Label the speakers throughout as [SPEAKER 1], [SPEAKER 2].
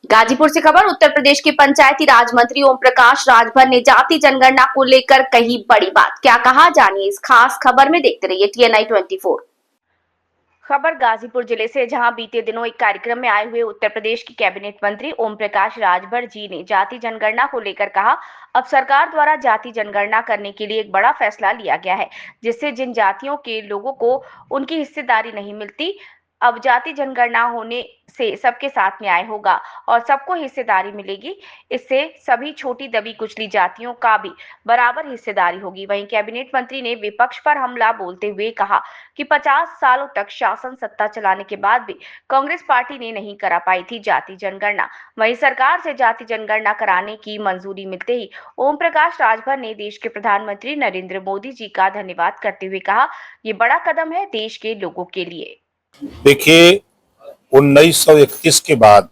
[SPEAKER 1] गाजीपुर से खबर। उत्तर प्रदेश के पंचायती राज मंत्री ओम प्रकाश राजभर ने जाति जनगणना को लेकर कही बड़ी बात। क्या कहा, जानिए इस खास खबर में। देखते रहिए TNI 24। खबर गाजीपुर जिले से, जहां बीते दिनों एक कार्यक्रम में आए हुए उत्तर प्रदेश के कैबिनेट मंत्री ओम प्रकाश राजभर जी ने जाति जनगणना को लेकर कहा, अब सरकार द्वारा जाति जनगणना करने के लिए एक बड़ा फैसला लिया गया है, जिससे जिन जातियों के लोगों को उनकी हिस्सेदारी नहीं मिलती, अब जाति जनगणना होने से सबके साथ न्याय होगा और सबको हिस्सेदारी मिलेगी। इससे सभी छोटी दबी कुचली जातियों का भी बराबर हिस्सेदारी होगी। वहीं कैबिनेट मंत्री ने विपक्ष पर हमला बोलते हुए कहा कि 50 सालों तक शासन सत्ता चलाने के बाद भी कांग्रेस पार्टी ने नहीं करा पाई थी जाति जनगणना। वहीं सरकार से जाति जनगणना कराने की मंजूरी मिलते ही ओम प्रकाश राजभर ने देश के प्रधानमंत्री नरेंद्र मोदी जी का धन्यवाद करते हुए कहा, ये बड़ा कदम है देश के लोगों के लिए।
[SPEAKER 2] देखिए, 1931 के बाद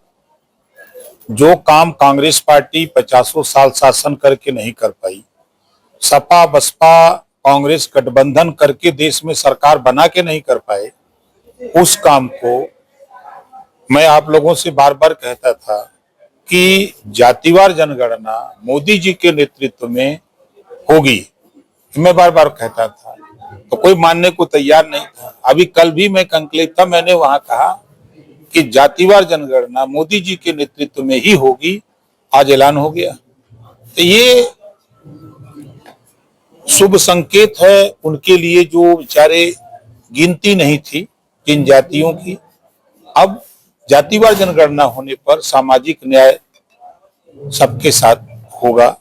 [SPEAKER 2] जो काम कांग्रेस पार्टी 50 साल शासन करके नहीं कर पाई, सपा बसपा कांग्रेस गठबंधन करके देश में सरकार बना के नहीं कर पाए, उस काम को मैं आप लोगों से बार बार कहता था कि जातिवार जनगणना मोदी जी के नेतृत्व में होगी। मैं बार बार कहता था, तो कोई मानने को तैयार नहीं था। अभी कल भी मैं कंक्लेव था, मैंने वहां कहा कि जातिवार जनगणना मोदी जी के नेतृत्व में ही होगी। आज ऐलान हो गया, तो ये शुभ संकेत है उनके लिए जो बेचारे गिनती नहीं थी जिन जातियों की। अब जातिवार जनगणना होने पर सामाजिक न्याय सबके साथ होगा।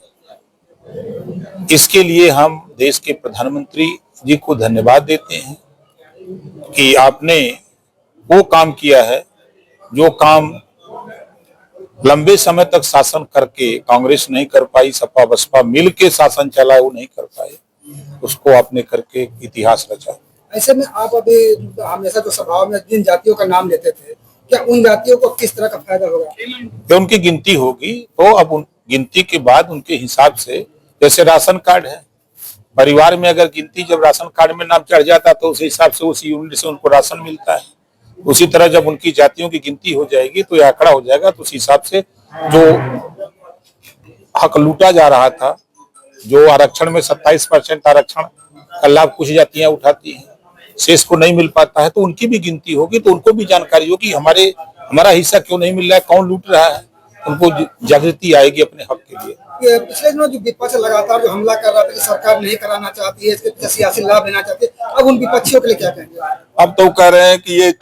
[SPEAKER 2] इसके लिए हम देश के प्रधानमंत्री जी को धन्यवाद देते हैं कि आपने वो काम किया है जो काम लंबे समय तक शासन करके कांग्रेस नहीं कर पाई, सपा बसपा मिल के शासन चलाए वो नहीं कर पाए, उसको आपने करके इतिहास रचा।
[SPEAKER 3] ऐसे में आप अभी हमेशा तो सभाओं में जिन जातियों का नाम लेते थे, क्या उन जातियों को किस तरह का फायदा होगा?
[SPEAKER 2] जब उनकी गिनती होगी तो अब उन गिनती के बाद उनके हिसाब से, जैसे राशन कार्ड है, परिवार में अगर गिनती जब राशन कार्ड में नाम चढ़ जाता तो उस हिसाब से उस यूनिट से उनको राशन मिलता है। उसी तरह जब उनकी जातियों की गिनती हो जाएगी तो यह आंकड़ा हो जाएगा, तो उस हिसाब से जो हक लूटा जा रहा था, जो आरक्षण में 27% आरक्षण का लाभ कुछ जातियां उठाती हैं, शेष को नहीं मिल पाता है, तो उनकी भी गिनती होगी, तो उनको भी जानकारी होगी हमारा हिस्सा क्यों नहीं मिल रहा है, कौन लूट रहा है, उनको जागृति आएगी अपने हक के लिए।
[SPEAKER 3] पिछले दिनों जो विपक्ष लगातार जो हमला कर रहा था कि सरकार नहीं कराना चाहती है, इसके सियासी लाभ लेना चाहती है, अब उन विपक्षियों के लिए क्या कहेंगे?
[SPEAKER 2] अब तो कह रहे हैं कि ये